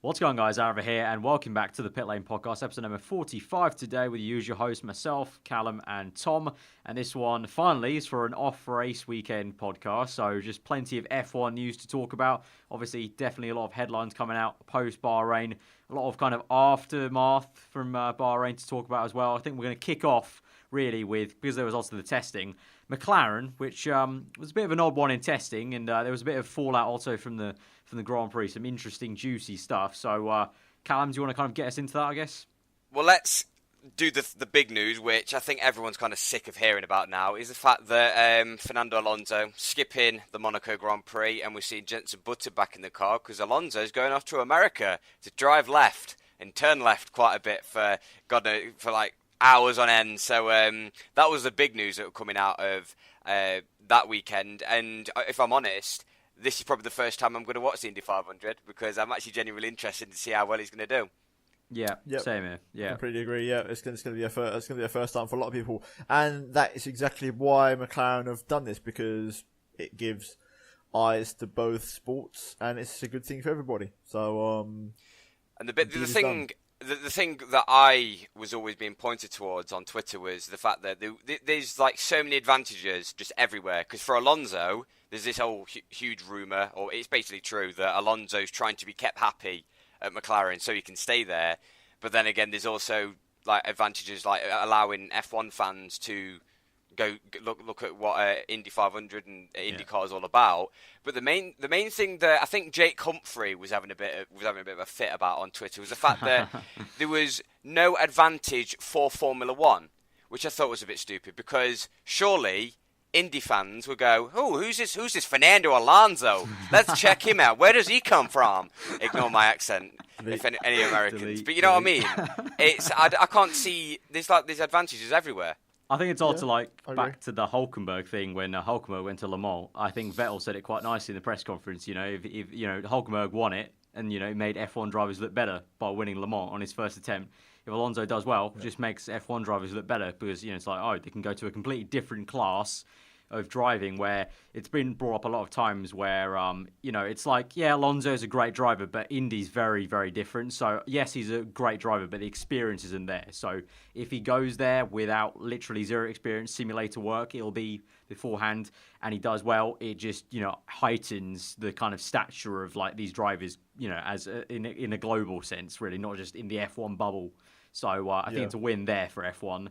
What's going on, guys? Over here, and welcome back to the Pitlane podcast, episode number 45 today with the usual host, myself, Callum, and Tom. And this one, finally, is for an off-race weekend podcast, so just plenty of F1 news to talk about. Obviously, definitely a lot of headlines coming out post-Bahrain, a lot of kind of aftermath from Bahrain to talk about as well. I think we're going to kick off, really, with, because there was also the testing, McLaren, which was a bit of an odd one in testing, and there was a bit of fallout also from the Grand Prix, some interesting, juicy stuff. So, Callum, do you want to kind of get us into that, I guess? Well, let's do the big news, which I think everyone's kind of sick of hearing about now, is the fact that Fernando Alonso skipping the Monaco Grand Prix, and we're seeing Jenson Button back in the car because Alonso's going off to America to drive left and turn left quite a bit for like hours on end. So that was the big news that was coming out of that weekend. And if I'm honest, this is probably the first time I'm going to watch the Indy 500 because I'm actually genuinely interested to see how well he's going to do. Yeah, same here. Yeah, I completely agree. Yeah, it's going to be a first time for a lot of people, and that is exactly why McLaren have done this, because it gives eyes to both sports, and it's a good thing for everybody. So, and the thing that I was always being pointed towards on Twitter was the fact that there's like so many advantages just everywhere. Because for Alonso, there's this whole huge rumour, or it's basically true, that Alonso's trying to be kept happy at McLaren so he can stay there. But then again, there's also like advantages like allowing F1 fans to go look at what Indy 500 and IndyCar is all about. But the main thing that I think Jake Humphrey was having a bit of a fit about on Twitter was the fact that there was no advantage for Formula One, which I thought was a bit stupid, because surely Indy fans would go, "Oh, who's this Fernando Alonso? Let's check him out. Where does he come from?" Ignore my accent, if any Americans. But you know what I mean? I can't see there's advantages everywhere. I think it's also back to the Hulkenberg thing when Hulkenberg went to Le Mans. I think Vettel said it quite nicely in the press conference. You know, if Hulkenberg won it, and it made F1 drivers look better by winning Le Mans on his first attempt. If Alonso does well, it just makes F1 drivers look better, because it's like, they can go to a completely different class of driving, where it's been brought up a lot of times where it's like, Alonso is a great driver, but Indy's very, very different. So yes, he's a great driver, but the experience isn't there. So if he goes there without literally zero experience, simulator work, it'll be beforehand, and he does well, it just heightens the kind of stature of like these drivers, as in a global sense, really, not just in the F1 bubble. So I think it's a win there for F1.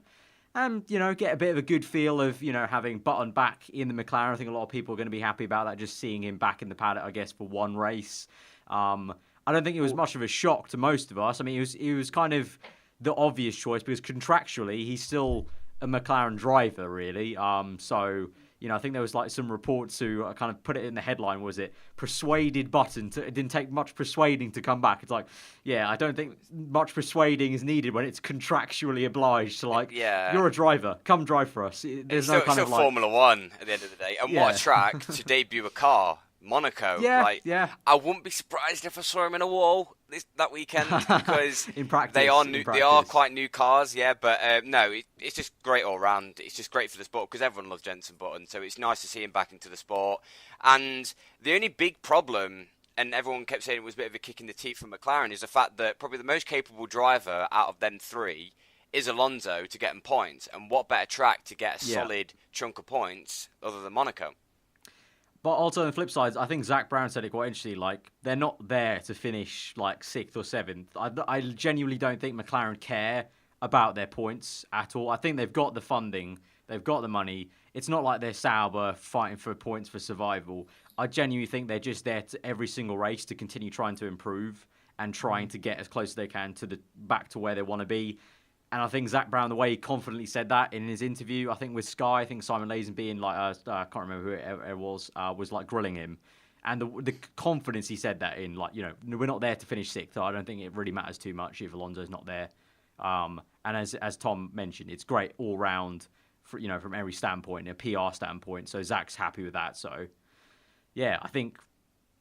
And, get a bit of a good feel of, having Button back in the McLaren. I think a lot of people are going to be happy about that, just seeing him back in the paddock, I guess, for one race. I don't think it was much of a shock to most of us. I mean, it was kind of the obvious choice, because contractually, he's still a McLaren driver, really. I think there was like some reports who kind of put it in the headline, was it persuaded Button it didn't take much persuading to come back. It's like, I don't think much persuading is needed when it's contractually obliged to, like, you're a driver, come drive for us. There's no kind of like Formula One at the end of the day. And what a track to debut a car. Monaco. I wouldn't be surprised if I saw him in a wall that weekend, because in practice, they are quite new cars, but no, it's just great all round. It's just great for the sport, because everyone loves Jenson Button, so it's nice to see him back into the sport. And the only big problem, and everyone kept saying it was a bit of a kick in the teeth for McLaren, is the fact that probably the most capable driver out of them three is Alonso to get him points. And what better track to get a solid chunk of points other than Monaco? But also on the flip side, I think Zach Brown said it quite interesting. Like, they're not there to finish like 6th or 7th. I genuinely don't think McLaren care about their points at all. I think they've got the funding, they've got the money. It's not like they're Sauber fighting for points for survival. I genuinely think they're just there to every single race to continue trying to improve and trying to get as close as they can to back to where they want to be. And I think Zach Brown, the way he confidently said that in his interview, I think with Sky, I think Simon Lazenby and I can't remember who it was like grilling him. And the confidence he said that in, like, we're not there to finish 6th. So I don't think it really matters too much if Alonso's not there. And as Tom mentioned, it's great all round, from every standpoint, a PR standpoint. So Zach's happy with that. So I think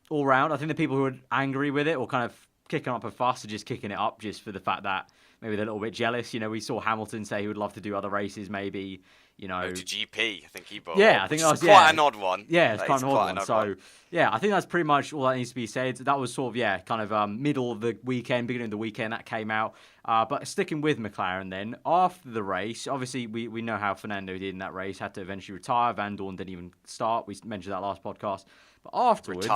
all round, I think the people who are angry with it or kind of kicking up a fuss are just kicking it up just for the fact that maybe they're a little bit jealous. We saw Hamilton say he would love to do other races maybe. MotoGP, I think he bought. Yeah, I think that was quite an odd one. Yeah, it's quite an odd one. So, yeah, I think that's pretty much all that needs to be said. That was sort of, kind of middle of the weekend, beginning of the weekend that came out. But sticking with McLaren then, after the race, obviously we know how Fernando did in that race, had to eventually retire. Van Dorn didn't even start. We mentioned that last podcast. But afterwards...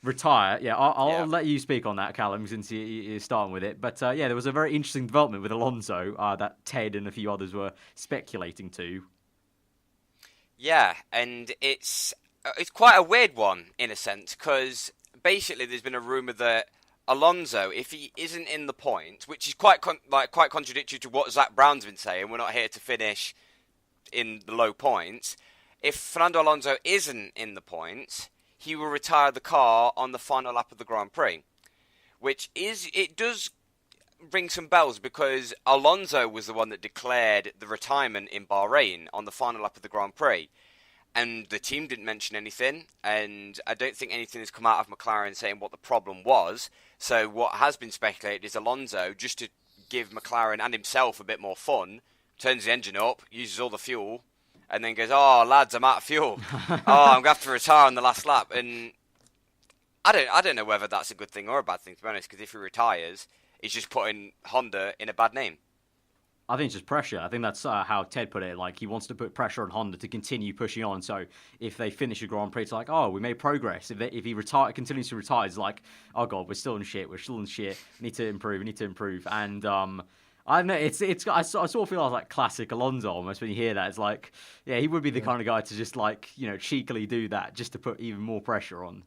Retire. Yeah, I'll let you speak on that, Callum, since you're starting with it. But there was a very interesting development with Alonso that Ted and a few others were speculating to. Yeah, and it's quite a weird one in a sense, because basically there's been a rumour that Alonso, if he isn't in the points, which is quite contradictory to what Zach Brown's been saying, we're not here to finish in the low points. If Fernando Alonso isn't in the points, he will retire the car on the final lap of the Grand Prix, it does ring some bells, because Alonso was the one that declared the retirement in Bahrain on the final lap of the Grand Prix, and the team didn't mention anything, and I don't think anything has come out of McLaren saying what the problem was. So what has been speculated is Alonso, just to give McLaren and himself a bit more fun, turns the engine up, uses all the fuel, and then goes, "Oh, lads, I'm out of fuel. I'm going to have to retire on the last lap." And I don't know whether that's a good thing or a bad thing, to be honest, because if he retires, he's just putting Honda in a bad name. I think it's just pressure. I think that's how Ted put it. Like, he wants to put pressure on Honda to continue pushing on. So if they finish a Grand Prix, it's like, oh, we made progress. If he continues to retire, it's like, oh god, we're still in shit. Need to improve. And I don't know. I sort of feel like classic Alonso almost when you hear that. It's like, yeah, he would be the kind of guy to just cheekily do that just to put even more pressure on.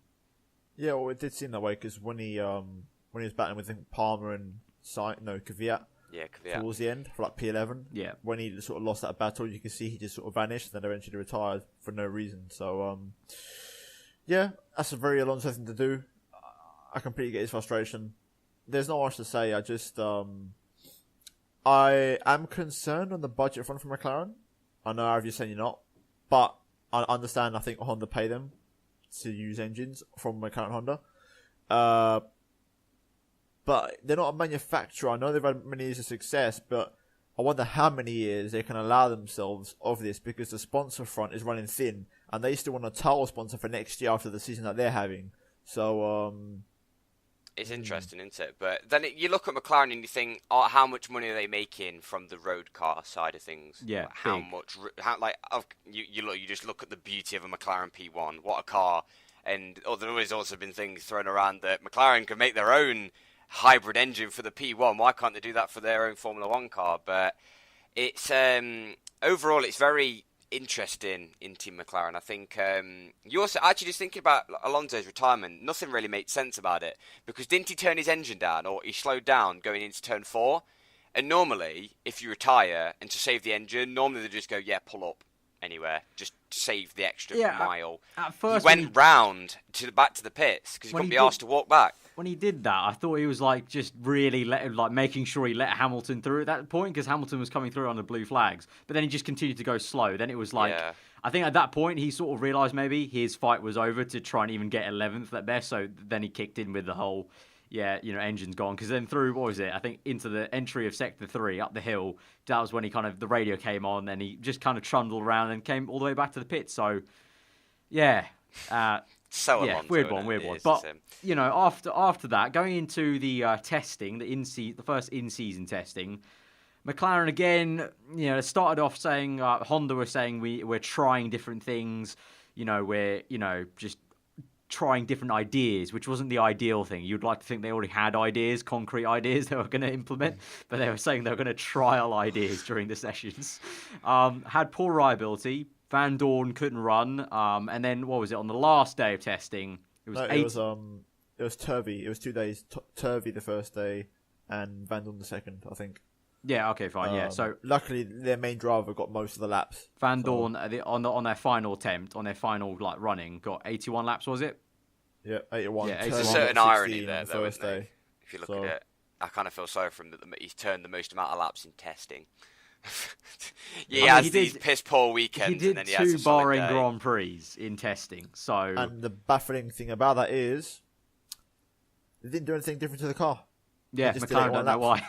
Yeah, well, it did seem that way, because when he was battling with Palmer and Kvyat. Yeah, Kvyat. Towards the end for like P11. Yeah. When he sort of lost that battle, you can see he just sort of vanished and then eventually retired for no reason. So yeah, that's a very Alonso thing to do. I completely get his frustration. There's not much to say. I just I am concerned on the budget front for McLaren. I know you're saying you're not, but I understand. I think Honda pay them to use engines from McLaren Honda. But they're not a manufacturer. I know they've had many years of success, but I wonder how many years they can allow themselves of this, because the sponsor front is running thin, and they still want a title sponsor for next year after the season that they're having. So it's interesting, isn't it? But then you look at McLaren and you think, oh, how much money are they making from the road car side of things? Yeah, you just look at the beauty of a McLaren P1. What a car! And there's also been things thrown around that McLaren could make their own hybrid engine for the P1. Why can't they do that for their own Formula One car? But it's overall, it's very interesting in Team McLaren. I think you also actually just thinking about Alonso's retirement, nothing really made sense about it, because didn't he turn his engine down, or he slowed down going into turn 4? And normally, if you retire and to save the engine, normally they just go, yeah, pull up anywhere, just to save the extra mile. At first, he went round back to the pits because he couldn't be asked to walk back. When he did that, I thought he was just really making sure he let Hamilton through at that point, because Hamilton was coming through on the blue flags. But then he just continued to go slow. Then it was I think at that point he sort of realised maybe his fight was over to try and even get 11th at best. So then he kicked in with the whole, engine's gone. Because then through, what was it? I think into the entry of Sector 3 up the hill, that was when the radio came on, and he just kind of trundled around and came all the way back to the pit. So, yeah. Weird one. But after that, going into the testing, the first in-season testing, McLaren again, started off saying Honda were saying we're trying different things, we're just trying different ideas, which wasn't the ideal thing. You'd like to think they already had concrete ideas they were going to implement, but they were saying they were going to trial ideas during the sessions. Had poor reliability. Van Dorn couldn't run, and then what was it on the last day of testing? It was Turvey. It was 2 days. Turvey the first day, and Van Dorn the second, I think. Yeah. Okay. Fine. So luckily, their main driver got most of the laps. Van Dorn on their final attempt, on their final running, got 81 laps. Was it? Yeah, 81. Yeah, there's a certain irony there, though, isn't there? If you look at it, I kind of feel sorry for him that he's turned the most amount of laps in testing. He has these piss poor weekends, and then he has a solid day. He did 2 Bahrain Grand Prix in testing. So, and the baffling thing about that is they didn't do anything different to the car. Yeah, McLaren don't know why.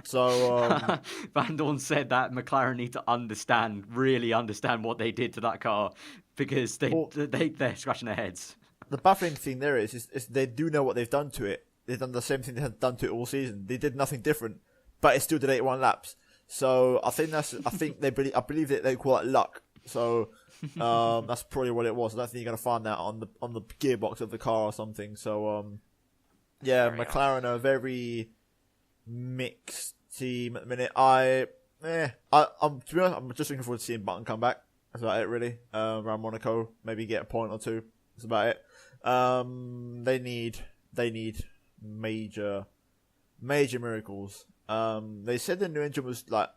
So Van Dorn said that McLaren need to really understand what they did to that car because they're scratching their heads. The baffling thing there is they do know what they've done to it. They've done the same thing they had done to it all season. They did nothing different, but it still did 81 laps. So I believe that they call it luck. So that's probably what it was. I don't think you're gonna find that on the gearbox of the car or something. So McLaren are a very mixed team at the minute. I'm to be honest, I'm just looking forward to seeing Button come back. That's about it, really. Around Monaco, maybe get a point or two. That's about it. They need major miracles. They said the new engine was like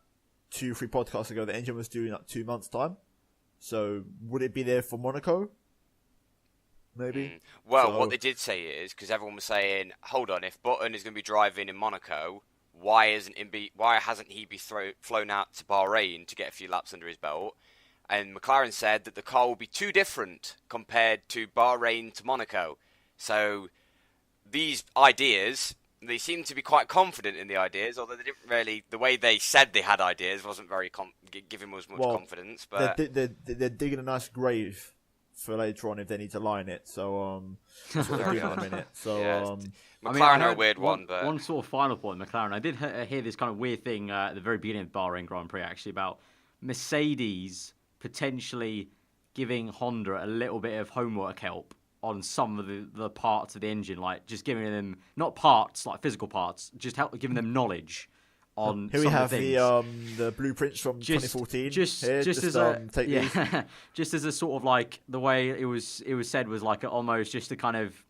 2-3 podcasts ago. The engine was due in like 2 months' time. So would it be there for Monaco? Maybe. Well, what they did say is because everyone was saying, "Hold on, if Button is going to be driving in Monaco, why hasn't he been flown out to Bahrain to get a few laps under his belt?" And McLaren said that the car will be too different compared to Bahrain to Monaco. So these ideas, they seem to be quite confident in the ideas, although they didn't really. The way they said they had ideas wasn't very giving us much confidence. But they're digging a nice grave for later on if they need to line it. So that's what they're doing in a minute. So McLaren are a weird one. But one sort of final point, McLaren. I did hear this kind of weird thing at the very beginning of Bahrain Grand Prix actually about Mercedes potentially giving Honda a little bit of homework help on some of the parts of the engine, like just giving them not parts like physical parts, just giving them knowledge on. Here we have the blueprints from 2014. Just as a sort of like the way it was said was like almost just a kind of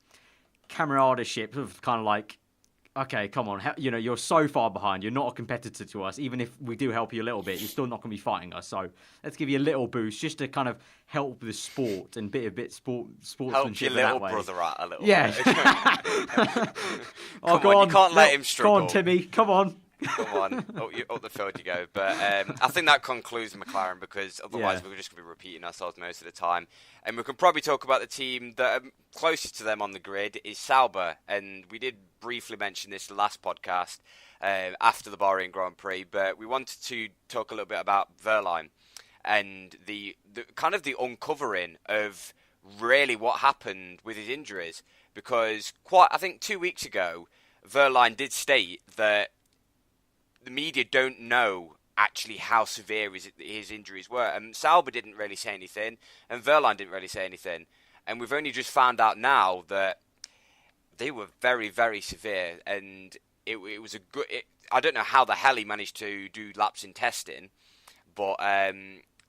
camaraderie of kind of like, okay, come on, you're so far behind. You're not a competitor to us. Even if we do help you a little bit, you're still not going to be fighting us. So let's give you a little boost just to kind of help the sport and sportsmanship. Help your little brother out a little bit. Yeah. Come on, you can't let him struggle. Come on, Timmy, come on. Come on, up the field you go. But I think that concludes McLaren because otherwise we're just going to be repeating ourselves most of the time. And we can probably talk about the team that are closest to them on the grid is Sauber. And we did briefly mention this last podcast after the Bahrain Grand Prix, but we wanted to talk a little bit about Verline and the kind of the uncovering of really what happened with his injuries. Because I think 2 weeks ago, Verline did state that the media don't know actually how severe his injuries were. And Sauber didn't really say anything, and Verline didn't really say anything. And we've only just found out now that they were very, very severe, and it was a good. I don't know how the hell he managed to do laps in testing, but I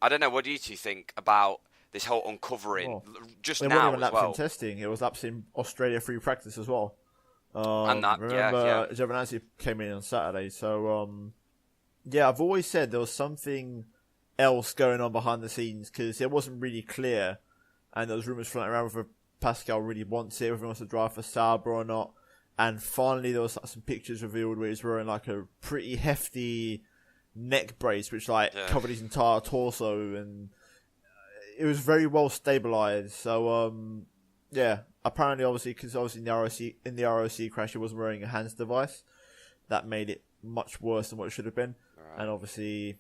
don't know. What do you two think about this whole uncovering just now? It wasn't even laps in testing; it was laps in Australia free practice as well. And that, remember, Giovinazzi came in on Saturday, so I've always said there was something else going on behind the scenes because it wasn't really clear, and there was rumours floating around whether Pascal really wants it, whether he wants to drive for Sauber or not. And finally, there was some pictures revealed where he's wearing like a pretty hefty neck brace, which covered his entire torso, and it was very well stabilised. So apparently, because in the ROC crash, he wasn't wearing a hands device. That made it much worse than what it should have been. Right. And obviously,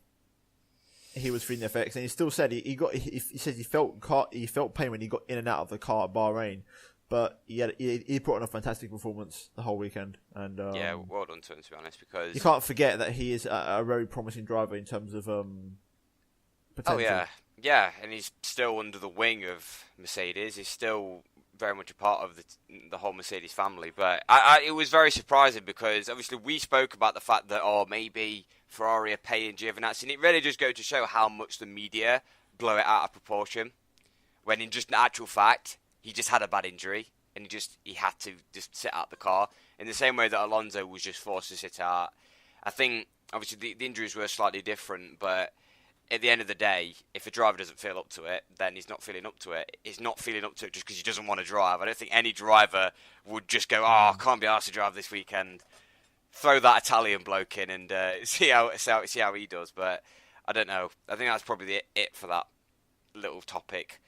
he was feeling the effects. And he still said he says he felt pain when he got in and out of the car at Bahrain. But he put on a fantastic performance the whole weekend. And well done to him, to be honest, because you can't forget that he is a very promising driver in terms of potential. Oh yeah, and he's still under the wing of Mercedes. He's still very much a part of the whole Mercedes family. But it was very surprising because obviously we spoke about the fact that maybe Ferrari are paying Giovinazzi, and it really just goes to show how much the media blow it out of proportion. When in actual fact, he just had a bad injury and he had to just sit out the car in the same way that Alonso was just forced to sit out. I think obviously the injuries were slightly different, but at the end of the day, if a driver doesn't feel up to it, then he's not feeling up to it. He's not feeling up to it just because he doesn't want to drive. I don't think any driver would just go, I can't be asked to drive this weekend. Throw that Italian bloke in and see how he does. But I don't know. I think that's probably it for that little topic.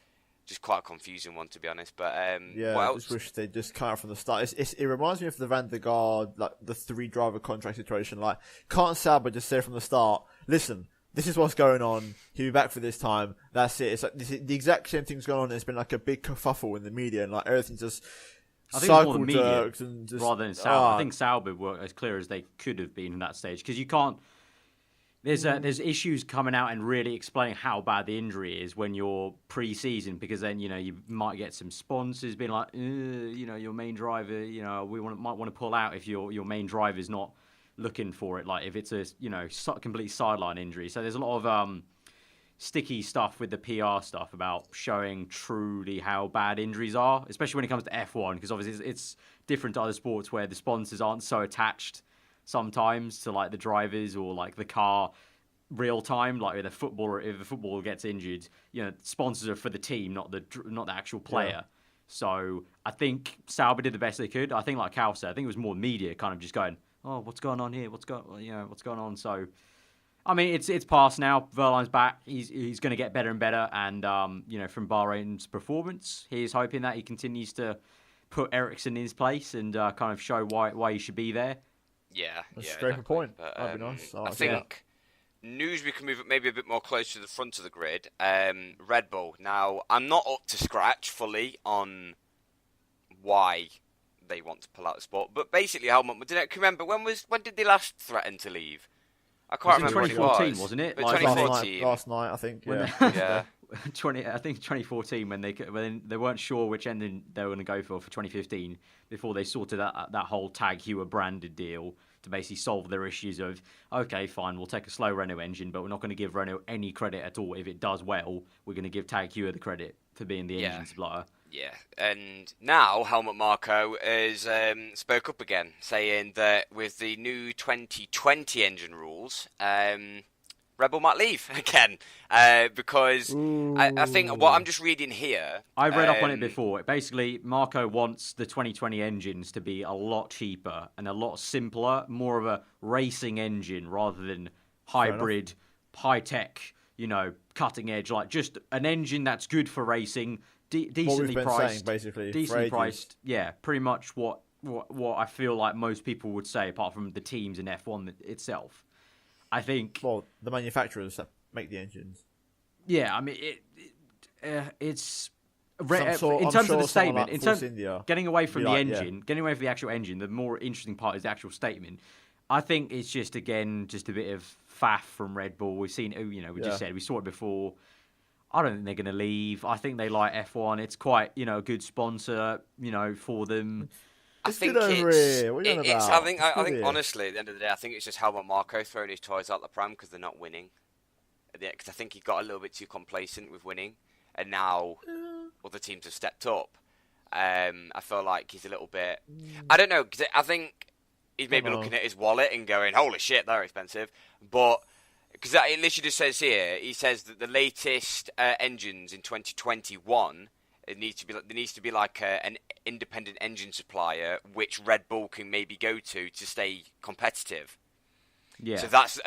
just quite a confusing one, to be honest. But yeah, what I else? just wish they just cut out from the start. It reminds me of the Van der Gaard, like the 3-driver contract situation. Like, can't Sauber just say from the start, listen, this is what's going on. He'll be back for this time. That's it. It's like the exact same thing's going on. It's been like a big kerfuffle in the media, and like everything's just I think it's more the cycle media jerks and just rather than Sauber. I think Sauber were as clear as they could have been in that stage because you can't. There's issues coming out and really explaining how bad the injury is when you're pre-season because then you might get some sponsors being like your main driver might want to pull out if your main driver is not looking for it, like if it's a complete sideline injury. So there's a lot of sticky stuff with the PR stuff about showing truly how bad injuries are, especially when it comes to F1 because obviously it's different to other sports where the sponsors aren't so attached sometimes to like the drivers or like the car real time, like if a footballer gets injured, sponsors are for the team, not the actual player. Yeah. So I think Sauber did the best they could. I think like Cal said, I think it was more media kind of just going, oh, what's going on here? What's going on? So I mean, it's past now. Verline's back. He's going to get better and better. And from Bahrain's performance, he's hoping that he continues to put Ericsson in his place and kind of show why he should be there. Yeah, that's a great point. But, that'd be nice. I think news we can move maybe a bit more close to the front of the grid. Red Bull. Now, I'm not up to scratch fully on why they want to pull out the sport, but basically, can you remember when did they last threaten to leave? I can't remember. 2014, wasn't it? Like 2014. Last night, I think. Yeah. Yeah. I think 2014 when they weren't sure which ending they were going to go for 2015 before they sorted out that whole Tag Heuer branded deal to basically solve their issues of, okay, fine, we'll take a slow Renault engine, but we're not going to give Renault any credit at all. If it does well, we're going to give Tag Heuer the credit for being the engine supplier. Yeah, and now Helmut Marko has spoke up again, saying that with the new 2020 engine rules, Red Bull might leave again because I think what I'm just reading here. I read up on it before. Basically, Marko wants the 2020 engines to be a lot cheaper and a lot simpler, more of a racing engine rather than hybrid, high-tech, cutting edge, like just an engine that's good for racing, decently priced. Saying, basically, decently priced. Yeah, pretty much what I feel like most people would say, apart from the teams in F1 itself. I think. Well, the manufacturers that make the engines. Yeah, I mean, it's in terms of the statement. In terms getting away from the engine, getting away from the actual engine. The more interesting part is the actual statement. I think it's just a bit of faff from Red Bull. We've seen, just said we saw it before. I don't think they're going to leave. I think they like F1. It's quite, a good sponsor, for them. I think I think honestly, at the end of the day, I think it's just Helmut Marko throwing his toys out the pram because they're not winning. Because I think he got a little bit too complacent with winning, and now other teams have stepped up. I feel like he's a little bit. I don't know. Cause I think he's maybe looking at his wallet and going, "Holy shit, they're expensive." But because it literally just says here, he says that the latest engines in 2021. There needs to be like an independent engine supplier, which Red Bull can maybe go to stay competitive. Yeah. So this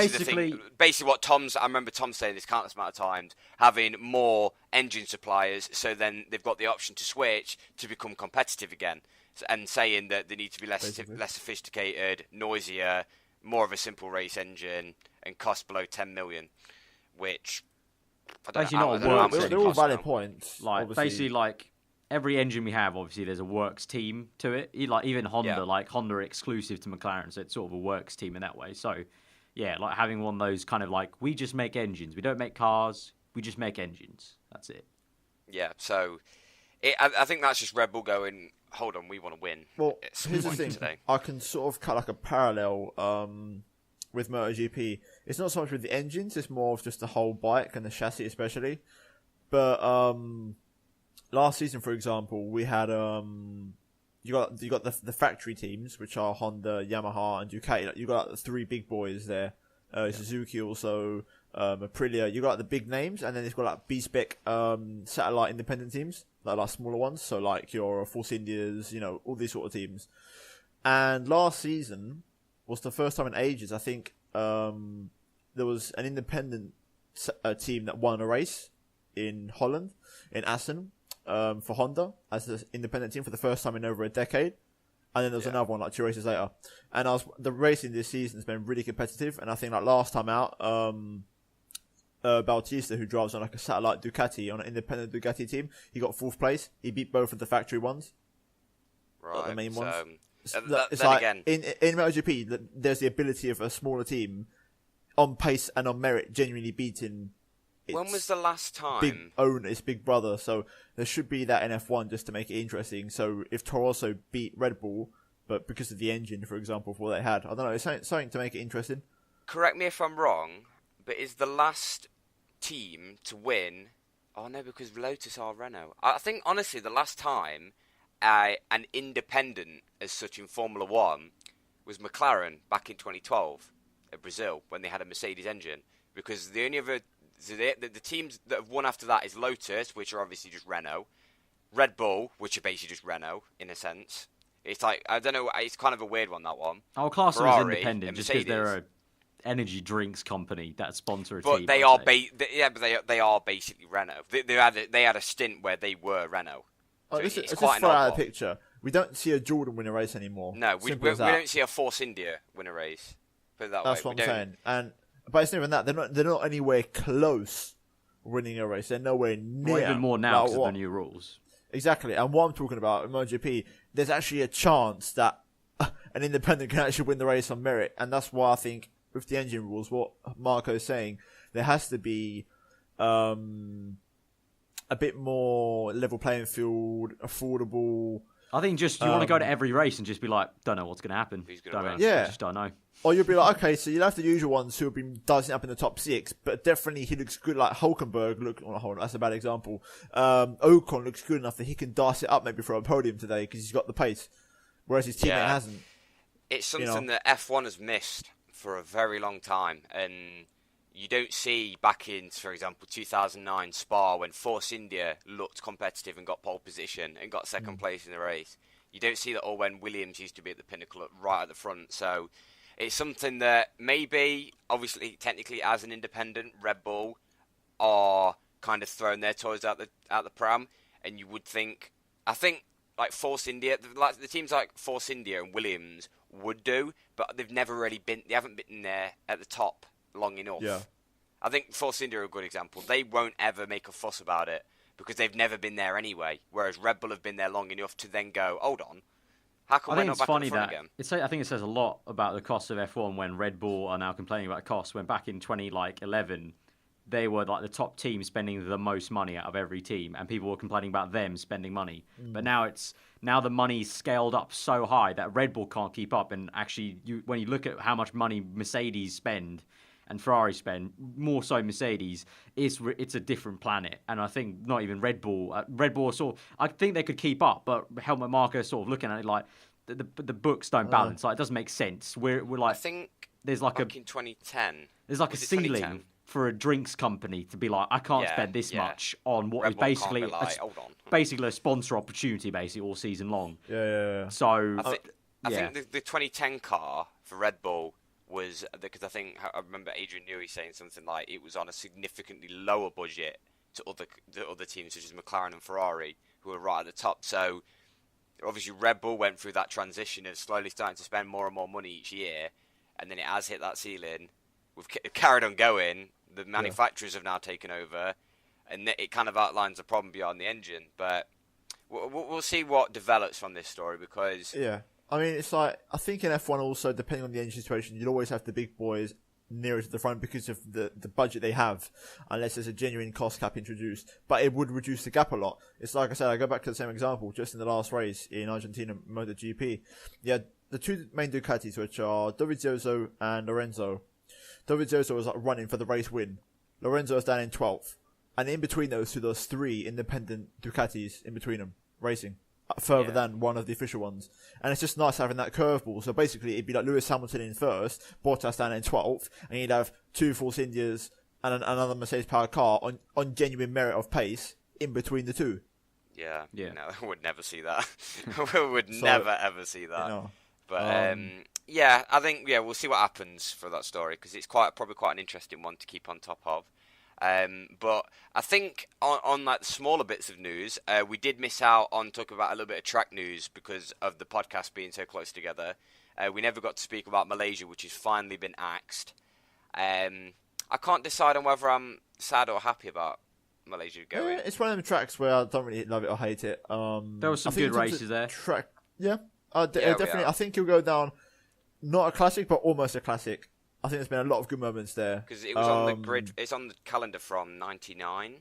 is the thing. Basically, what I remember Tom saying this countless amount of times, having more engine suppliers, so then they've got the option to switch to become competitive again, and saying that they need to be less sophisticated, noisier, more of a simple race engine, and cost below 10 million, which. They're all valid points. Like obviously. Basically, like every engine we have, obviously there's a works team to it. Like even Honda, like Honda are exclusive to McLaren, so it's sort of a works team in that way. So yeah, like having one of those kind of like we just make engines. We don't make cars. We just make engines. That's it. Yeah. So I think that's just Red Bull going. Hold on, we want to win. Well, here's the thing. Today. I can sort of cut like a parallel. With MotoGP, it's not so much with the engines; it's more of just the whole bike and the chassis, especially. But last season, for example, we had you got the factory teams, which are Honda, Yamaha, and Ducati. You got like, the three big boys there. Suzuki also, Aprilia. You got like, the big names, and then it's got like B-spec satellite independent teams, like smaller ones. So like your Force Indias, all these sort of teams. And last season was the first time in ages, I think, there was an independent team that won a race in Holland, in Assen, for Honda as an independent team for the first time in over a decade. And then there was another one like 2 races later. And the racing this season has been really competitive. And I think like last time out, Bautista, who drives on like a satellite Ducati on an independent Ducati team, he got 4th place. He beat both of the factory ones, right? The main ones. It's like again, in MotoGP, there's the ability of a smaller team on pace and on merit genuinely beating. When was the last time? Big owner, it's big brother, so there should be that in F1 just to make it interesting. So if Toro Rosso beat Red Bull, but because of the engine, for example, for what they had, I don't know, it's something to make it interesting. Correct me if I'm wrong, but is the last team to win? Oh no, because Lotus are Renault. I think honestly, the last time an independent as such in Formula One was McLaren back in 2012 at Brazil when they had a Mercedes engine. Because the only other the teams that have won after that is Lotus, which are obviously just Renault, Red Bull, which are basically just Renault in a sense. It's like, I don't know, it's kind of a weird one, that one. I'll class them as independent just because they're a energy drinks company that sponsor a team. But they are they are basically Renault. They had a stint where they were Renault. So let's it's just quite throw an out odd a one. picture. We don't see a Jordan win a race anymore. No, we don't see a Force India win a race. Put it that way. That's what I'm saying. But it's not even that. They're not anywhere close winning a race. They're nowhere near. Well, even more now because of the new rules. Exactly. And what I'm talking about in MotoGP, there's actually a chance that an independent can actually win the race on merit. And that's why I think with the engine rules, what Marco's saying, there has to be a bit more level playing field, affordable. I think just you want to go to every race and just be like, don't know what's going to happen. Who's going to win? Yeah. Just don't know. Or you'll be like, okay, so you'll have the usual ones who have been dicing up in the top 6, but definitely he looks good, like Hulkenberg, that's a bad example. Ocon looks good enough that he can dice it up maybe for a podium today because he's got the pace, whereas his teammate hasn't. It's something that F1 has missed for a very long time, and you don't see back in, for example, 2009 Spa when Force India looked competitive and got pole position and got second place in the race. You don't see that all when Williams used to be at the pinnacle right at the front, so it's something that maybe, obviously, technically as an independent, Red Bull are kind of throwing their toys out the pram, and you would think, I think, like Force India, like the teams like Force India and Williams would do, but they haven't been there at the top long enough. Yeah. I think Force India are a good example. They won't ever make a fuss about it because they've never been there anyway, whereas Red Bull have been there long enough to then go, hold on, how come we're not back in the front again? I think it says a lot about the cost of F1 when Red Bull are now complaining about costs. When back in 2011, they were like the top team spending the most money out of every team, and people were complaining about them spending money. But now the money's scaled up so high that Red Bull can't keep up. And actually, when you look at how much money Mercedes spend and Ferrari spend, more so Mercedes, it's a different planet. And I think not even Red Bull. Red Bull I think they could keep up, but Helmut Marko sort of looking at it like the books don't balance. Like it doesn't make sense. We're like, I think there's like back in 2010. There's like a ceiling for a drinks company to be like, I can't spend this much on what Red is Bull basically can't be like, hold on. basically a sponsor opportunity basically all season long. Yeah. So I think the 2010 car for Red Bull was, because I remember Adrian Newey saying something like it was on a significantly lower budget to other teams such as McLaren and Ferrari who were right at the top. So obviously Red Bull went through that transition of slowly starting to spend more and more money each year, and then it has hit that ceiling. We've carried on going. The manufacturers have now taken over, and it kind of outlines the problem beyond the engine. But we'll see what develops from this story because I mean, it's like, I think in F1 also, depending on the engine situation, you'll always have the big boys nearer to the front because of the budget they have, unless there's a genuine cost cap introduced. But it would reduce the gap a lot. It's like I said, I go back to the same example, just in the last race in Argentina MotoGP. You had the two main Ducatis, which are Dovizioso and Lorenzo. Dovizioso was like running for the race win. Lorenzo was down in 12th. And in between those two, there's 3 independent Ducatis in between them, racing. Further than one of the official ones. And it's just nice having that curveball. So basically, it'd be like Lewis Hamilton in first, Bottas down in 12th, and you'd have 2 Force Indias and another Mercedes-powered car on genuine merit of pace in between the two. Yeah. No, I would never see that. We would never, ever see that. You know, but, I think, we'll see what happens for that story, because it's probably quite an interesting one to keep on top of. But I think on like the smaller bits of news, we did miss out on talking about a little bit of track news because of the podcast being so close together. We never got to speak about Malaysia, which has finally been axed. I can't decide on whether I'm sad or happy about Malaysia going. Yeah, it's one of them tracks where I don't really love it or hate it. There were some good races there. Definitely. I think he'll go down, not a classic, but almost a classic. I think there's been a lot of good moments there. Because it was on the grid. It's on the calendar from '99.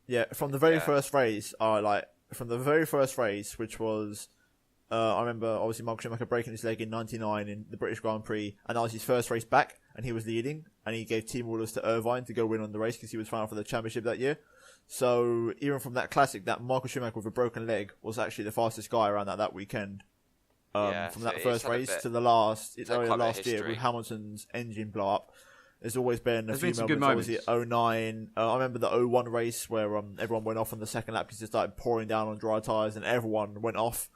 Yeah, from the very first race. From the very first race, which was, I remember obviously Michael Schumacher breaking his leg in '99 in the British Grand Prix, and that was his first race back, and he was leading, and he gave team orders to Irvine to go win on the race because he was final for the championship that year. So even from that classic, that Michael Schumacher with a broken leg was actually the fastest guy around that weekend. From that first race to the last, it's only the last year with Hamilton's engine blow up. There's always been a few moments. Obviously, 09. I remember the 01 race where everyone went off on the second lap because it started pouring down on dry tyres and everyone went off.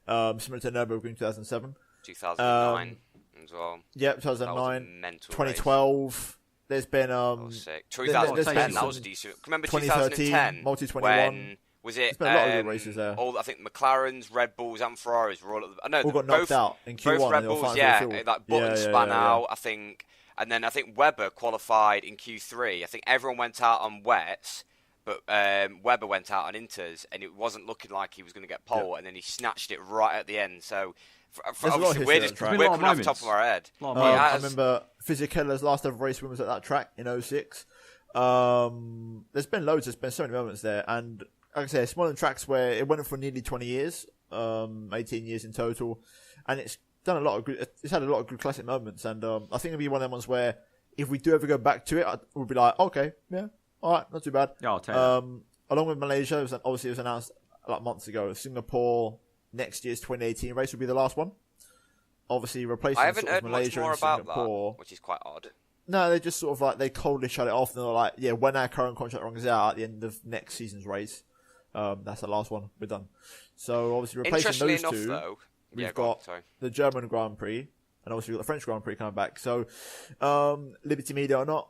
Similar to Nürburgring 2007. 2009 as well. Yeah, 2009. 2012. There's been 2010. That was decent. Remember 2010? Multi 21. Was it? There's been a lot of good races there. I think McLarens, Red Bulls, and Ferraris were all. All got knocked out in Q1. Both Red Bulls, like Button span out. I think, and then I think Webber qualified in Q3. I think everyone went out on wets, but Webber went out on inters, and it wasn't looking like he was going to get pole, and then he snatched it right at the end. So. Obviously, we're coming off the top of our head. I remember Fisichella's last ever race win was at that track in 06. There's been loads. There's been so many moments there, and like I say, it's one of the tracks where it went for nearly 20 years, 18 years in total, and it's done a lot of good. It's had a lot of good classic moments, and I think it'll be one of them ones where if we do ever go back to it, we'll be like, okay, yeah, all right, not too bad. Yeah, I'll take that. Along with Malaysia, it was announced like months ago. Singapore. Next year's 2018 race will be the last one. Obviously, replacing I haven't heard Malaysia much more and about Singapore, that, which is quite odd. No, they just sort of they coldly shut it off. And they're like, yeah, when our current contract runs out at the end of next season's race, that's the last one. We're done. So obviously, replacing those two, though, we've got the German Grand Prix, and obviously we've got the French Grand Prix coming back. So, Liberty Media or not,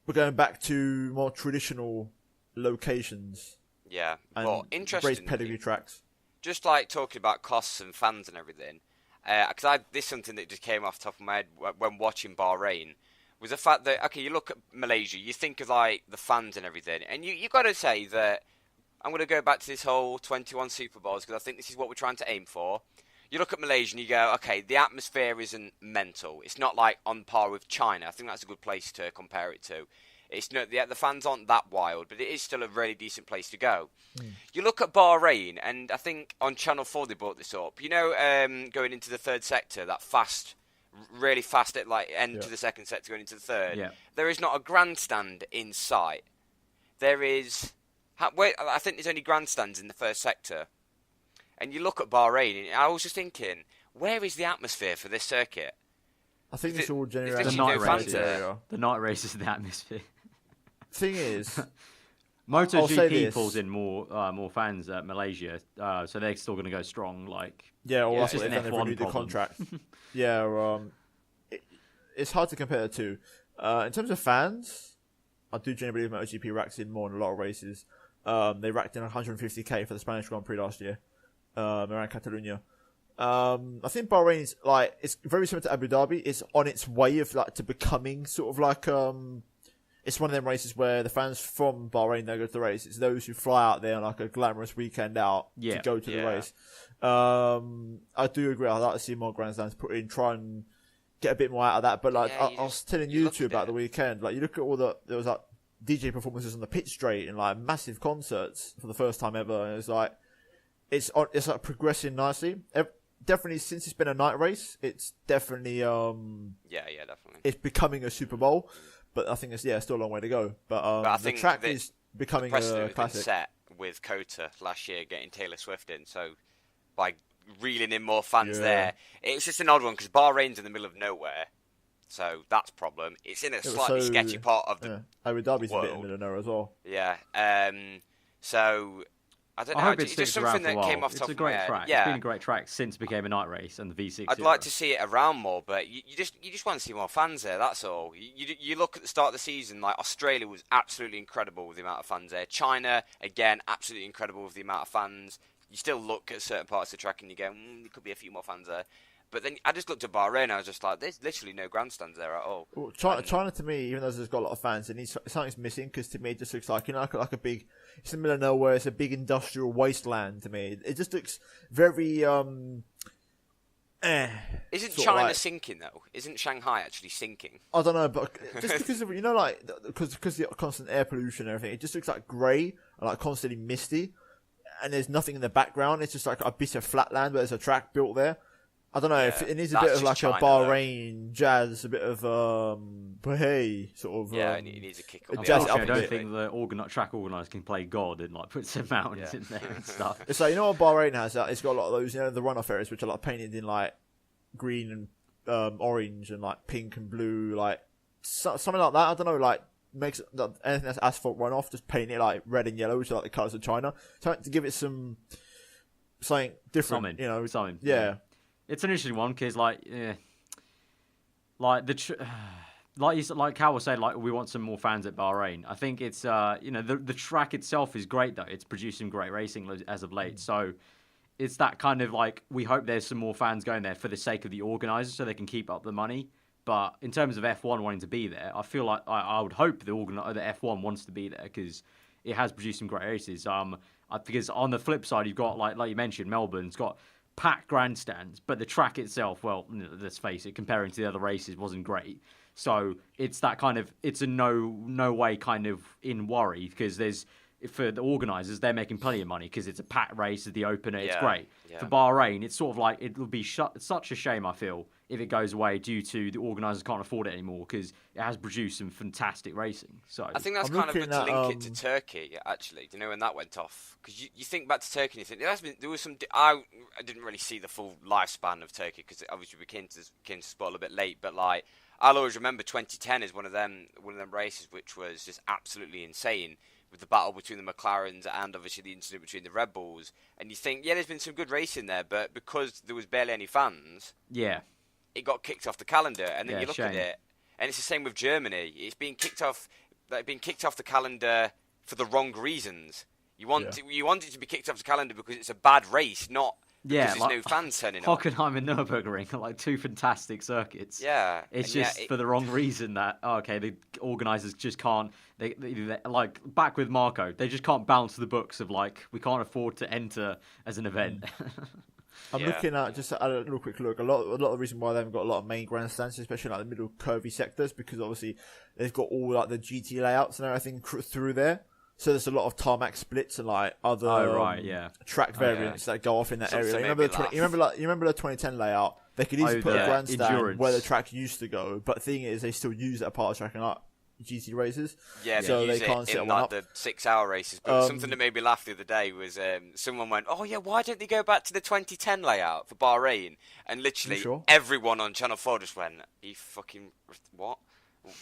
we're going back to more traditional locations. Yeah, and interesting. Race pedigree tracks. Just like talking about costs and fans and everything, because this is something that just came off the top of my head when watching Bahrain, was the fact that, okay, you look at Malaysia, you think of like the fans and everything, and you got to say that, I'm going to go back to this whole 21 Super Bowls, because I think this is what we're trying to aim for. You look at Malaysia and you go, okay, the atmosphere isn't mental. It's not like on par with China. I think that's a good place to compare it to. It's not the fans aren't that wild, but it is still a really decent place to go. You look at Bahrain, and I think on Channel 4 they brought this up. You know, going into the third sector, that really fast at like end to the second sector going into the third. Yeah. There is not a grandstand in sight. There is, I think there's only grandstands in the first sector. And you look at Bahrain, and I was just thinking, where is the atmosphere for this circuit? I think it's all generated. The night races. The night races in the atmosphere. Thing is, MotoGP pulls in more fans at Malaysia, so they're still going to go strong. It's just an F1 the contract. It's hard to compare the two. In terms of fans, I do generally believe MotoGP racks in more in a lot of races. They racked in 150k for the Spanish Grand Prix last year around Catalonia. I think Bahrain is it's very similar to Abu Dhabi. It's on its way of to becoming sort of it's one of them races where the fans from Bahrain don't go to the race. It's those who fly out there on a glamorous weekend out to go to the race. I do agree. I'd like to see more grandstands put in, try and get a bit more out of that. But I was telling you two about the weekend. You look at there was DJ performances on the pit straight and massive concerts for the first time ever. And it's progressing nicely. Definitely, since it's been a night race, it's definitely definitely. It's becoming a Super Bowl. But I think it's still a long way to go. But I think the track is becoming a classic. Been set with Kota last year getting Taylor Swift in, so by reeling in more fans there, it's just an odd one because Bahrain's in the middle of nowhere, so that's a problem. It's in a slightly sketchy part of the Abu Dhabi's world. a bit in the middle of nowhere as well. Yeah, so I don't I know. hope it It's sticks just around something for a that while. came off the It's top a of my great head. track. Yeah. It's been a great track since it became a night race and the V6. I'd like to see it around more, but you just want to see more fans there. That's all. You look at the start of the season, like Australia was absolutely incredible with the amount of fans there. China, again, absolutely incredible with the amount of fans. You still look at certain parts of the track and you go, there could be a few more fans there. But then I just looked at Bahrain and I was just like, there's literally no grandstands there at all. Well, China to me, even though it's got a lot of fans, something's missing because to me it just looks like like a big. It's in the middle of nowhere. It's a big industrial wasteland to me. It just looks very Isn't China sinking though? Isn't Shanghai actually sinking? I don't know, but just because of because of the constant air pollution and everything, it just looks like grey and like constantly misty, and there's nothing in the background. It's just like a bit of flat land where there's a track built there. I don't know if it needs a bit of like China, a Bahrain jazz, a bit of hey sort of it needs a kick up. I don't think the track organisers can play God and like put some mountains in there and stuff. It's like what Bahrain has. It's got a lot of those, the runoff areas which are like painted in like green and orange and like pink and blue, like something like that. I don't know, like makes anything that's asphalt runoff, just paint it like red and yellow, which are like the colours of China, something to give it something different. Something. Yeah. It's an interesting one because, like Cal was saying, like we want some more fans at Bahrain. I think it's, the track itself is great though. It's producing great racing as of late. So it's that kind of like we hope there's some more fans going there for the sake of the organisers, so they can keep up the money. But in terms of F1 wanting to be there, I feel like I would hope the F1 wants to be there because it has produced some great races. Because on the flip side, you've got like you mentioned, Melbourne's got packed grandstands, but the track itself, well, let's face it, comparing to the other races, wasn't great. So it's that kind of, it's a no way kind of in worry because for the organisers, they're making plenty of money because it's a packed race, it's the opener, it's great. Yeah. For Bahrain, it's sort of like, it will be such a shame, I feel, if it goes away due to the organisers can't afford it anymore because it has produced some fantastic racing. So I think that's kind of good to link it to Turkey, actually. Do you know when that went off? Because you think back to Turkey and you think there was some. I didn't really see the full lifespan of Turkey because obviously we came to spot a little bit late. But like I'll always remember 2010 as one of them races which was just absolutely insane with the battle between the McLarens and obviously the incident between the Red Bulls. And you think, there's been some good racing there, but because there was barely any fans, it got kicked off the calendar. And then you look at it, and it's the same with Germany. It's being kicked off the calendar for the wrong reasons. You want it to be kicked off the calendar because it's a bad race, not because there's no fans turning up. Hockenheim and Nürburgring are like two fantastic circuits. Yeah. It's just for the wrong reason that, the organisers just can't, they like back with Marco, they just can't balance the books of like, we can't afford to enter as an event. I'm looking at, just a little quick look, a lot of the reason why they haven't got a lot of main grandstands, especially like the middle curvy sectors, because obviously they've got all like the GT layouts and everything through there. So there's a lot of tarmac splits and like other track variants that go off in that area. You remember the 2010 layout? They could easily put a grandstand where the track used to go, but the thing is, they still use that part of the track in like GT races. Yeah, so they can't set in one like up. the 6-hour races. But something that made me laugh the other day was someone went, why don't they go back to the 2010 layout for Bahrain? And literally everyone on Channel 4 just went, you fucking what?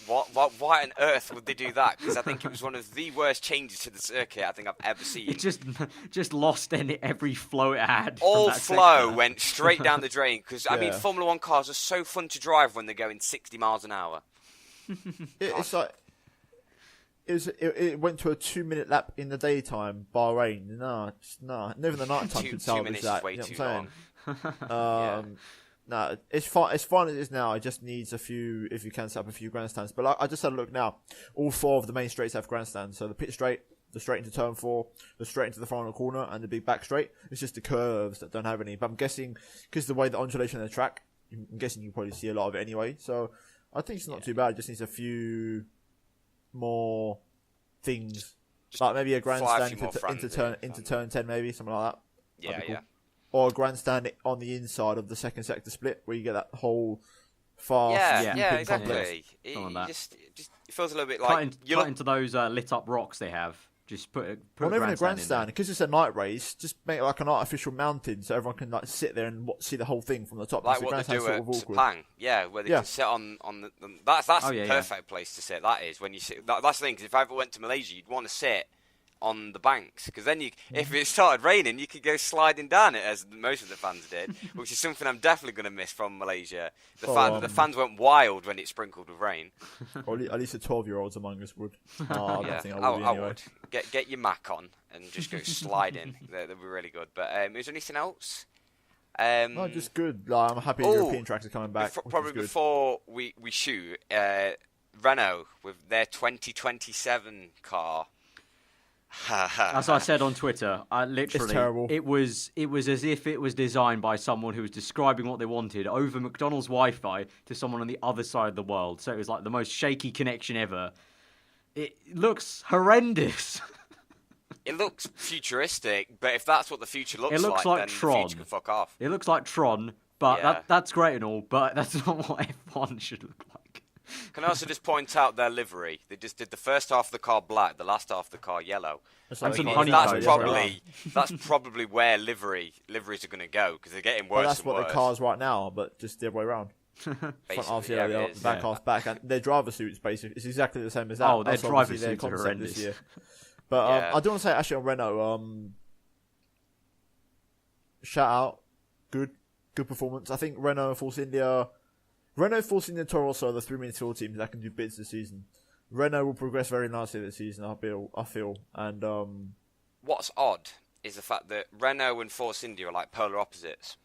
Why on earth would they do that? Because I think it was one of the worst changes to the circuit I think I've ever seen. It just lost every flow it had. All flow went straight down the drain. Because I mean, Formula 1 cars are so fun to drive when they're going 60 miles an hour. It's like it went to a 2-minute lap in the daytime. Bahrain, never in the night time could salvage that. Way too long. No, it's fine. As fine as it is now, it just needs a few. If you can set up a few grandstands, but like, I just had a look now. All 4 of the main straights have grandstands. So the pit straight, the straight into turn 4, the straight into the final corner, and the big back straight. It's just the curves that don't have any. But I'm guessing because the way the undulation of the track, I'm guessing you probably see a lot of it anyway. So I think it's not too bad. It just needs a few more things, just like maybe a grandstand into turn 10, maybe something like that. Yeah. Or a grandstand on the inside of the second sector split, where you get that whole fast. Yeah, exactly. It feels a little bit like cut into those lit up rocks they have. Just put not even a grandstand, because it's a night race. Just make it like an artificial mountain, so everyone can like sit there and see the whole thing from the top. Like what they do at Sepang, where they can sit on the. That's the perfect place to sit. That is when you sit. That's the thing. Because if I ever went to Malaysia, you'd want to sit on the banks, because then if it started raining, you could go sliding down it, as most of the fans did, which is something I'm definitely going to miss from Malaysia. The fact that the fans went wild when it sprinkled with rain. Or at least the 12-year-olds among us would. I Yeah, think I anyway. would. Get your Mac on and just go sliding. That'd be really good. But is there anything else? No, just good. Like, I'm happy European tracks are coming back. Probably before we shoot, Renault with their 2027 car. As I said on Twitter, literally, it's terrible. It was as if it was designed by someone who was describing what they wanted over McDonald's Wi-Fi to someone on the other side of the world. So it was like the most shaky connection ever. It looks horrendous. It looks futuristic, but if that's what the future looks like then Tron. the future can fuck off. It looks like Tron, but Yeah. that's great and all, but that's not what F1 should look like. Can I also just point out their livery? They just did the first half of the car black, the last half of the car yellow. And some honeycombs. That's probably where liveries are going to go, because they're getting worse and worse. That's what the car's right now, but just the other way around. Front half's yellow, back half's back, and their driver suits basically it's exactly the same as that. Oh, their That's driver obviously suits are horrendous. this year. But I do want to say actually on Renault, shout out, good performance. I think Renault Force India Toro Rosso are the 3-minute tour teams that can do bits this season. Renault will progress very nicely this season, I feel. And what's odd is the fact that Renault and Force India are like polar opposites.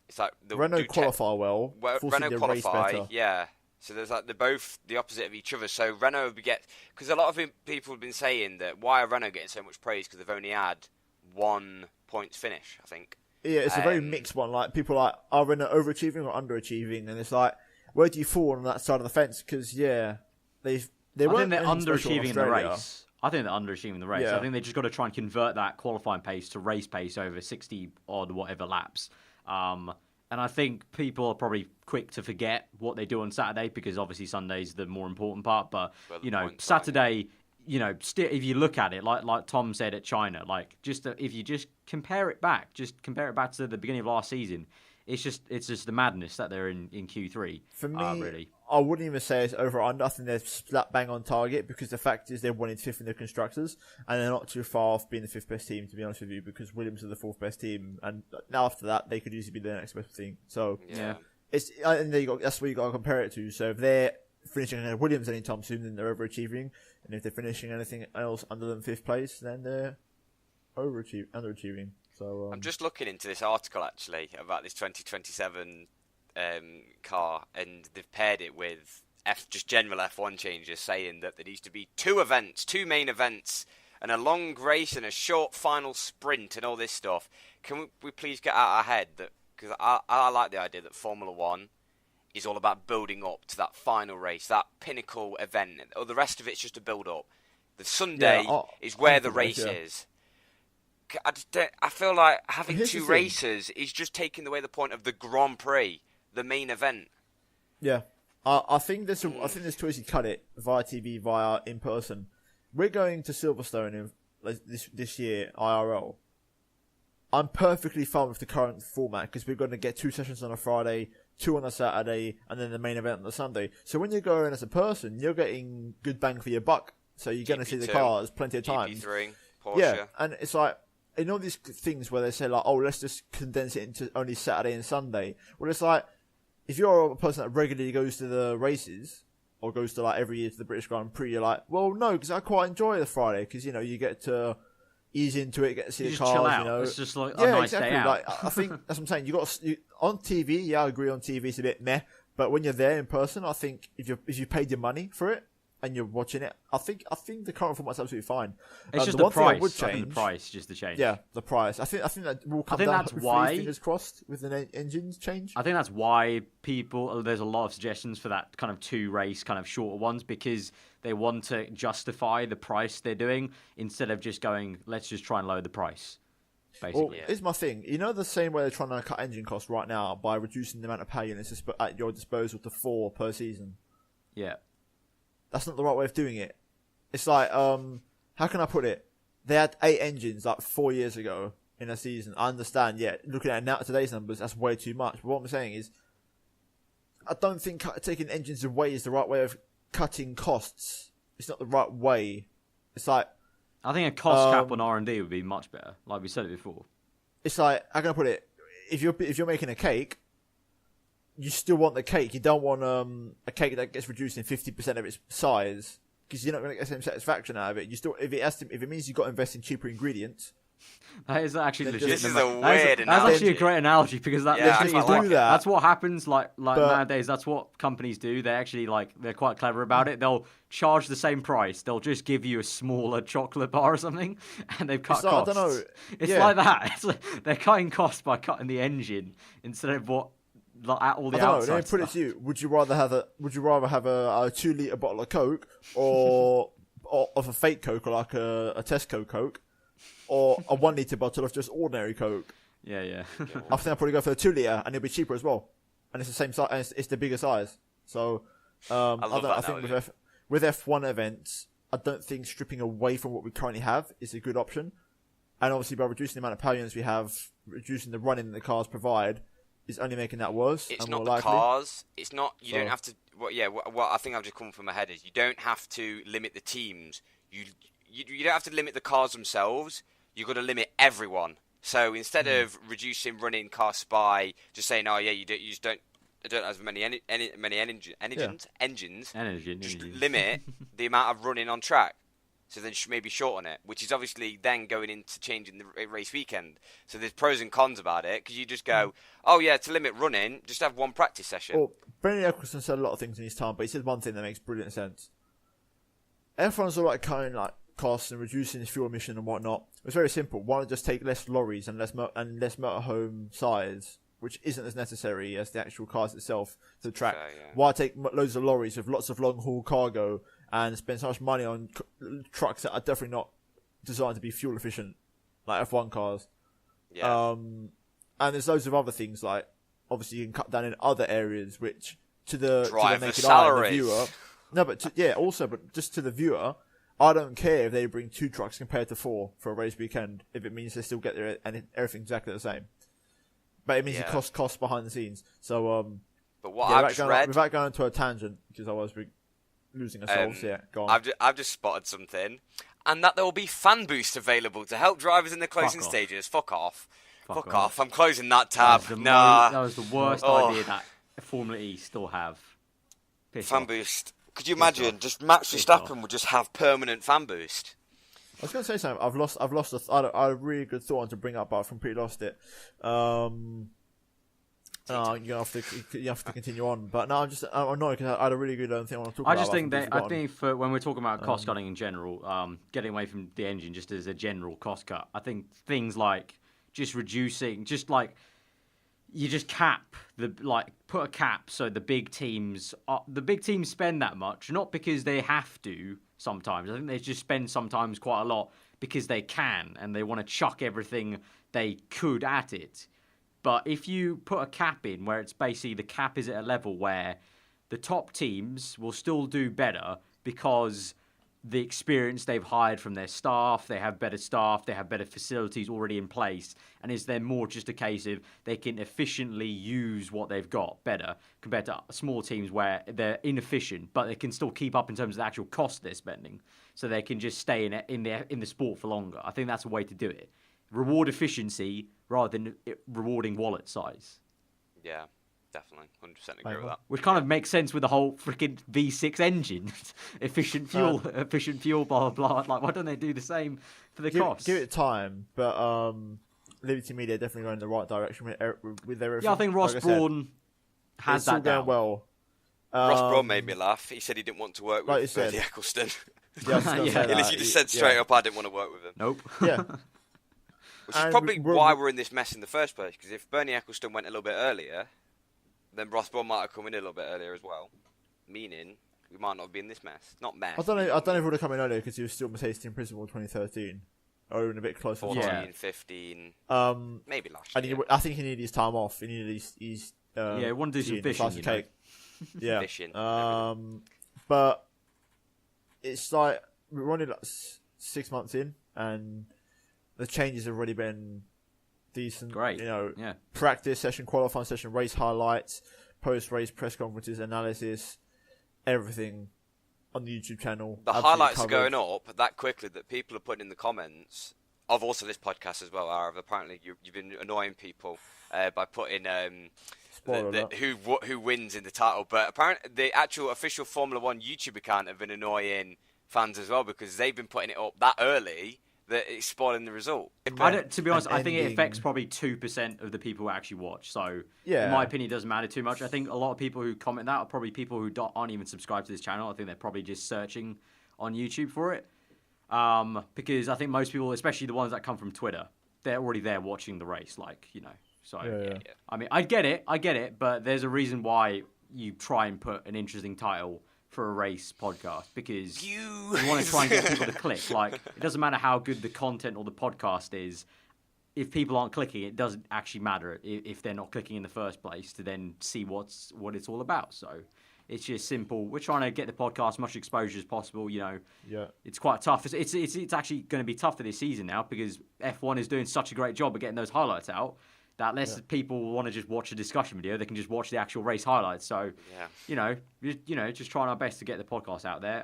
It's like Renault qualify well. Force Renault India qualify, race better. yeah. So there's like they're both the opposite of each other. So Renault because a lot of people have been saying that why are Renault getting so much praise because they've only had 1 points finish, I think. Yeah, it's a very mixed one. Like people are Renault overachieving or underachieving, and it's like where do you fall on that side of the fence? Because they I think they're underachieving the race. I think they're underachieving the race. Yeah. I think they just got to try and convert that qualifying pace to race pace over 60 odd whatever laps. And I think people are probably quick to forget what they do on Saturday because obviously Sunday's the more important part. But Saturday, if you look at it, like Tom said at China, if you just compare it back to the beginning of last season, it's just the madness that they're in Q3. For me, really. I wouldn't even say it's over or under. I think they're slap bang on target because the fact is they're 1 in 5th in the constructors and they're not too far off being the 5th best team, to be honest with you, because Williams are the 4th best team, and now after that they could easily be the next best team. So yeah, and that's what you got to compare it to. So if they're finishing ahead of Williams anytime soon, then they're overachieving, and if they're finishing anything else under than 5th place, then they're underachieving. So I'm just looking into this article actually about this 2027 car, and they've paired it with just general F1 changes, saying that there needs to be 2 main events, and a long race and a short final sprint and all this stuff. Can we please get out our head that, because I like the idea that Formula 1 is all about building up to that final race, that pinnacle event, or the rest of it's just a build up. The Sunday is where the race is. I feel like having 2 races is just taking away the point of the Grand Prix, the main event. Yeah, I think there's 2 ways you cut it: via TV, via in person. We're going to Silverstone this year IRL. I'm perfectly fine with the current format because we're going to get 2 sessions on a Friday, 2 on a Saturday, and then the main event on the Sunday. So when you're going as a person, you're getting good bang for your buck. So you're going to see the cars plenty of times. GP3, Porsche. Yeah, and it's like, in all these things where they say like, oh, let's just condense it into only Saturday and Sunday. Well, it's like, if you're a person that regularly goes to the races, or goes to like every year to the British Grand Prix, you're like, well, no, because I quite enjoy the Friday, because, you get to ease into it, get to see the cars, chill out. It's just like a nice day out. Like, I think that's what I'm saying. On TV, yeah, I agree on TV, it's a bit meh, but when you're there in person, I think if you paid your money for it, and you're watching it, I think the current format's absolutely fine. It's just the the price. I would change, the price, just the change. Yeah, the price. I think that will come down. That's why. Fingers crossed with the engines change. I think that's why there's a lot of suggestions for that kind of 2 race, kind of shorter ones, because they want to justify the price they're doing instead of just going, let's just try and lower the price. Basically, well, here's my thing. The same way they're trying to cut engine costs right now by reducing the amount of power units at your disposal to 4 per season. Yeah. That's not the right way of doing it. It's like, how can I put it? They had 8 engines like 4 years ago in a season. I understand, yeah, looking at now today's numbers, that's way too much. But what I'm saying is, I don't think taking engines away is the right way of cutting costs. It's not the right way. It's like, I think a cost cap on R&D would be much better. Like we said it before. It's like, how can I put it? If you're making a cake, you still want the cake. You don't want a cake that gets reduced in 50% of its size, because you're not going to get the same satisfaction out of it. You still, if it means you've got to invest in cheaper ingredients. That is actually legit. This is a weird analogy. That's actually a great analogy, because that's what happens. Like nowadays, that's what companies do. They actually they're quite clever about it. They'll charge the same price. They'll just give you a smaller chocolate bar or something, and they've cut costs. I don't know. It's like that. They're cutting costs by cutting the engine instead of what. Like all the outside let me put it to you: Would you rather have a 2-liter bottle of Coke, or of a fake Coke, or like a Tesco Coke, or a 1-liter bottle of just ordinary Coke? Yeah. I think I'll probably go for the 2-liter, and it'll be cheaper as well, and it's the same size, and it's the bigger size. So I think with F1 events, I don't think stripping away from what we currently have is a good option, and obviously by reducing the amount of power units we have, reducing the running that the cars provide, is only making that worse. It's and not more the likely. cars. It's not. You don't have to. What I think I've just come from my head is you don't have to limit the teams. You don't have to limit the cars themselves. You've got to limit everyone. So instead of reducing running costs by just saying, oh yeah, you just don't have as many engines. Just limit the amount of running on track. So then maybe shorten it, which is obviously then going into changing the race weekend. So there's pros and cons about it, because you just go, oh yeah, to limit running, just have one practice session. Well, Bernie Eccleston said a lot of things in his time, but he said one thing that makes brilliant sense. F1's all like cutting costs and reducing its fuel emission and whatnot. It's very simple. Why not just take less lorries and less motorhome size, which isn't as necessary as the actual cars itself to the track? Why take loads of lorries with lots of long haul cargo and spend so much money on trucks that are definitely not designed to be fuel efficient, like F1 cars? Yeah. And there's loads of other things, like obviously you can cut down in other areas, which to the naked eye, the viewer. No, but but just to the viewer, I don't care if they bring 2 trucks compared to 4 for a race weekend, if it means they still get there and everything's exactly the same. But it means it costs behind the scenes. So, but what I've just read, without going into a tangent, because otherwise we're losing ourselves. Go on. I've just spotted something, and that there will be fan boost available to help drivers in the closing stages. Fuck off. I'm closing that tab. That was the worst idea that Formula E still have. Fan boost. Could you imagine? Just Max Verstappen would just have permanent fan boost. I was going to say something. I've lost. I had a really good thought on to bring up, but I've completely lost it. You have to continue on, but no, I'm annoyed because I had a really good thing I want to talk about. I think for when we're talking about cost cutting in general, getting away from the engine just as a general cost cut, I think things like just reducing, you just cap put a cap so the big teams spend that much, not because they have to. Sometimes I think they just spend sometimes quite a lot because they can and they want to chuck everything they could at it. But if you put a cap in where it's basically the cap is at a level where the top teams will still do better because the experience they've hired from their staff, they have better facilities already in place, and is there more just a case of they can efficiently use what they've got better compared to small teams where they're inefficient, but they can still keep up in terms of the actual cost they're spending, so they can just stay in the sport for longer. I think that's a way to do it. Reward efficiency rather than rewarding wallet size. Yeah, definitely. 100% agree with that. Which kind of makes sense with the whole freaking V6 engine. efficient fuel, blah, blah, blah. Like, why don't they do the same for the cost? Give it time, but Liberty Media definitely going in the right direction with everything. Yeah, I think Ross Brawn has that down. Well. Ross Brawn made me laugh. He said he didn't want to work with Bernie Eccleston. He just said straight up, I didn't want to work with him. Nope. Yeah. Which is probably why we're in this mess in the first place, because if Bernie Eccleston went a little bit earlier, then Ross Brawn might have come in a little bit earlier as well, meaning we might not be in this mess. Not mess. I don't know if he would have come in earlier because he was still Mercedes team principal in 2013, or even a bit closer. 14, 15, maybe last year. I think he needed his time off. He needed his he wanted to do some fishing, cake. Yeah. Fishing. But it's like we're only 6 months in, and the changes have already been decent. Great. Practice session, qualifying session, race highlights, post-race press conferences, analysis, everything on the YouTube channel. The absolutely highlights covered. are going up that quickly that people are putting in the comments of also this podcast as well. Apparently you've been annoying people by putting who wins in the title, but apparently the actual official Formula One YouTube account have been annoying fans as well because they've been putting it up that early that it's spoiling the result. To be honest, I think it affects probably 2% of the people who actually watch. So, in my opinion, it doesn't matter too much. I think a lot of people who comment that are probably people who aren't even subscribed to this channel. I think they're probably just searching on YouTube for it. Because I think most people, especially the ones that come from Twitter, they're already there watching the race. Like, you know. So, I mean, I get it, but there's a reason why you try and put an interesting title for a race podcast because you want to try and get people to click. Like, it doesn't matter how good the content or the podcast is. If people aren't clicking, it doesn't actually matter if they're not clicking in the first place to then see what it's all about. So it's just simple. We're trying to get the podcast as much exposure as possible. You know, it's quite tough. It's actually going to be tough for this season now because F1 is doing such a great job of getting those highlights out. That less people want to just watch a discussion video, they can just watch the actual race highlights. So, just trying our best to get the podcast out there.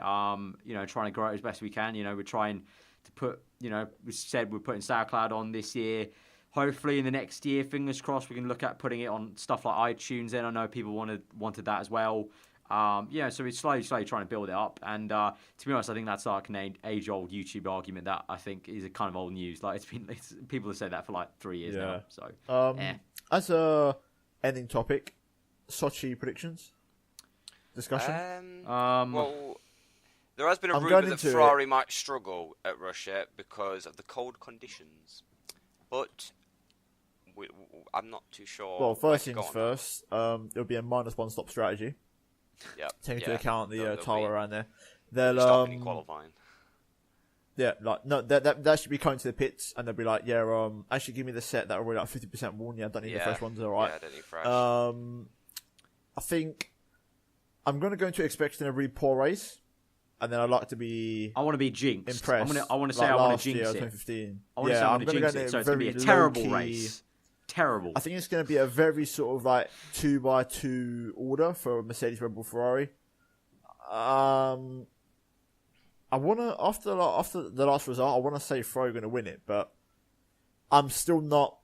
Trying to grow it as best we can. We're trying to put, we said we're putting SoundCloud on this year. Hopefully in the next year, fingers crossed, we can look at putting it on stuff like iTunes. Then I know people wanted that as well. So we're slowly trying to build it up. And to be honest, I think that's like an age-old YouTube argument that I think is a kind of old news. Like people have said that for like 3 years now. So as a ending topic, Sochi predictions discussion. Well, there has been a rumor that Ferrari might struggle at Russia because of the cold conditions, but I'm not too sure. Well, first things first, there'll be a -1 stop strategy. Yeah, take into account the tyre around there. They'll stopping qualifying. Yeah, like no, that should be coming to the pits, and they'll be like, actually give me the set that are already like 50% worn. I don't need the fresh ones. Alright. I don't need fresh. I think I'm gonna go into expecting a really poor race, and then I want to be jinxed. Impressed. I want to say I want to jinx it. 2015. I want to say I want to jinx it. So it's gonna be a terrible race. Terrible. I think it's going to be a very sort of like 2x2 order for Mercedes, Red Bull, Ferrari. I want to after the last result, I want to say Ferrari are going to win it, but I'm still not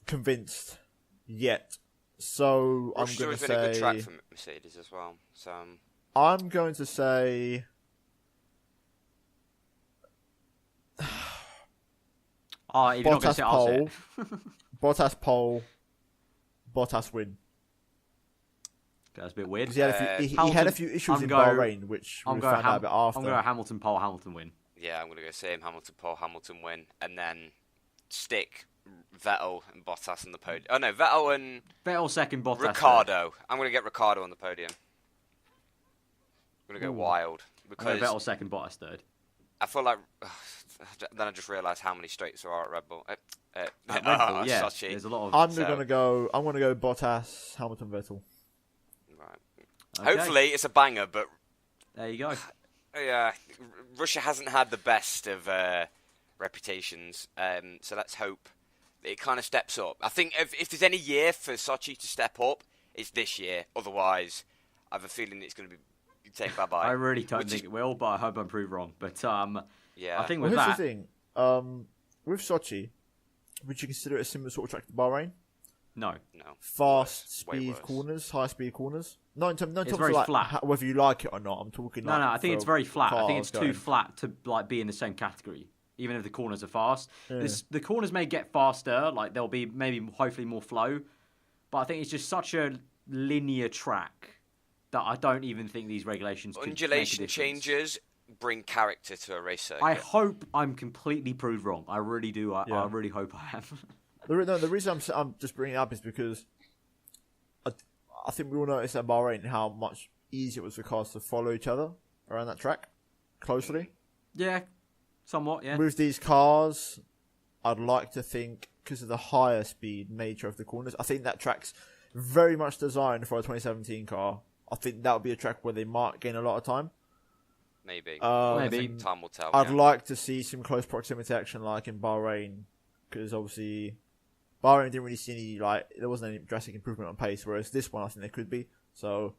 convinced yet. So I'm going to say been a good track for Mercedes as well. So I'm going to say. If you're not going to say I'll say it. Bottas pole, Bottas win. That's a bit weird. He had a few issues in Bahrain, which we found out a bit after. I'm going to go Hamilton pole, Hamilton win. Yeah, I'm going to go same Hamilton pole, Hamilton win, and then stick Vettel and Bottas on the podium. Oh no, Vettel second, Bottas Ricciardo. third. I'm going to get Ricciardo on the podium. I'm going to go wild because Vettel second, Bottas third. I feel like then I just realised how many straights there are at Red Bull. Red Bull, yeah. Sochi. There's a lot of. I'm going to go Bottas, Hamilton, Vettel. Right. Okay. Hopefully it's a banger, but there you go. Yeah, Russia hasn't had the best of reputations, so let's hope that it kind of steps up. I think if there's any year for Sochi to step up, it's this year. Otherwise, I have a feeling it's going to be saying bye-bye. I really don't think it will, but I hope I'm proved wrong. But yeah, I think here's that. the thing. With Sochi, would you consider it a similar sort of track to Bahrain? No. Fast speed corners, high speed corners. Not in terms of like flat. Whether you like it or not. I'm talking. No, I think it's very flat. I think it's too flat to like be in the same category. Even if the corners are fast, the corners may get faster. Like there'll be hopefully more flow, but I think it's just such a linear track that I don't even think these regulations. Undulation changes bring character to a race circuit. I hope I'm completely proved wrong. I really do. I really hope I am. The reason I'm just bringing it up is because I think we all noticed at Bahrain how much easier it was for cars to follow each other around that track closely. Yeah, somewhat, yeah. With these cars, I'd like to think, because of the higher speed nature of the corners, I think that track's very much designed for a 2017 car. I think that would be a track where they might gain a lot of time. Maybe. I think time will tell. I'd like to see some close proximity action like in Bahrain, because obviously Bahrain didn't really see any, there wasn't any drastic improvement on pace, whereas this one I think there could be. So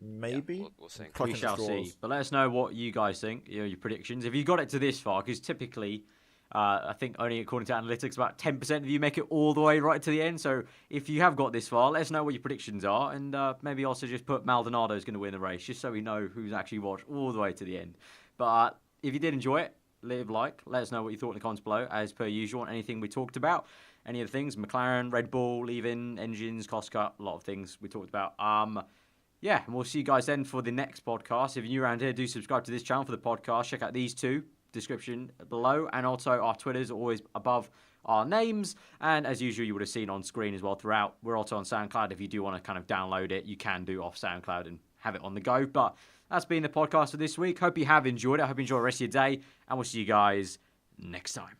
maybe. Yeah, we'll see. We shall see. But let us know what you guys think, your predictions. If you got it to this far, because typically, I think only according to analytics, about 10% of you make it all the way right to the end. So if you have got this far, let us know what your predictions are. And maybe also just put Maldonado's going to win the race, just so we know who's actually watched all the way to the end. But if you did enjoy it, leave a like. Let us know what you thought in the comments below, as per usual, on anything we talked about. Any of the things, McLaren, Red Bull, leaving, engines, cost cut, a lot of things we talked about. Yeah, and we'll see you guys then for the next podcast. If you're new around here, do subscribe to this channel for the podcast. Check out these two, description below. And also our Twitters are always above our names. And as usual, you would have seen on screen as well throughout. We're also on SoundCloud. If you do want to kind of download it, you can do off SoundCloud and have it on the go. But that's been the podcast for this week. Hope you have enjoyed it. I hope you enjoy the rest of your day. And we'll see you guys next time.